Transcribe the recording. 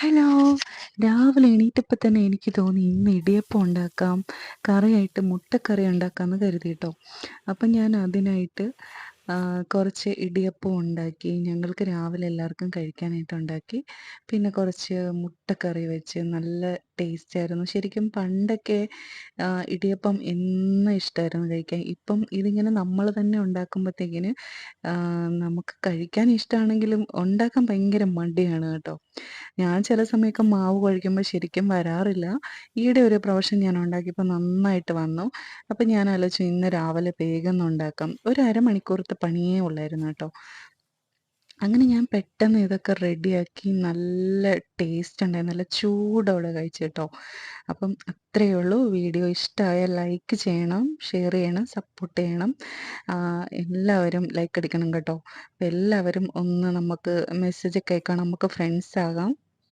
Hello. രാവിലെ എണീറ്റപ്പോൾ തന്നെ എനിക്ക് തോന്നി ഇന്ന് ഇടിയപ്പം ഉണ്ടാക്കാം. കറിയായിട്ട് മുട്ടക്കറി ഉണ്ടാക്കാമെന്ന് കരുതി ട്ടോ. അപ്പം ഞാൻ അതിനായിട്ട് കുറച്ച് ഇടിയപ്പം ഉണ്ടാക്കി. ഞങ്ങൾക്ക് രാവിലെ എല്ലാവർക്കും കഴിക്കാനായിട്ട് ഉണ്ടാക്കി. പിന്നെ കുറച്ച് മുട്ടക്കറി വെച്ച് നല്ല ടേസ്റ്റായിരുന്നു. ശരിക്കും പണ്ടൊക്കെ ഇടിയപ്പം എന്നും ഇഷ്ടമായിരുന്നു കഴിക്കാൻ. ഇപ്പം ഇതിങ്ങനെ നമ്മൾ തന്നെ ഉണ്ടാക്കുമ്പോഴത്തേക്കിന് നമുക്ക് കഴിക്കാൻ ഇഷ്ടമാണെങ്കിലും ഉണ്ടാക്കാൻ ഭയങ്കര മടിയാണ് കേട്ടോ. ഞാൻ ചില സമയമൊക്കെ മാവ് കുഴയ്ക്കുമ്പോൾ ശരിക്കും വരാറില്ല. ഈയിടെ ഒരു പ്രാവശ്യം ഞാൻ ഉണ്ടാക്കിയപ്പോൾ നന്നായിട്ട് വന്നു. അപ്പം ഞാൻ ആലോചിച്ചു ഇന്ന് രാവിലെ വേഗം ഒന്ന് ഉണ്ടാക്കാം. ഒരു അരമണിക്കൂറത്തെ പണിയേ ഉള്ളായിരുന്നു കേട്ടോ. അങ്ങനെ ഞാൻ പെട്ടെന്ന് ഇതൊക്കെ റെഡിയാക്കി നല്ല ടേസ്റ്റ് ഉണ്ടായി. നല്ല ചൂടോടെ കഴിച്ചു കേട്ടോ. അപ്പം അത്രയേ ഉള്ളൂ. വീഡിയോ ഇഷ്ടമായാൽ ലൈക്ക് ചെയ്യണം, ഷെയർ ചെയ്യണം, സപ്പോർട്ട് ചെയ്യണം. എല്ലാവരും ലൈക്ക് അടിക്കണം കേട്ടോ. അപ്പം എല്ലാവരും ഒന്ന് നമുക്ക് മെസ്സേജൊക്കെ അയക്കാം. നമുക്ക് ഫ്രണ്ട്സ് ആകാം.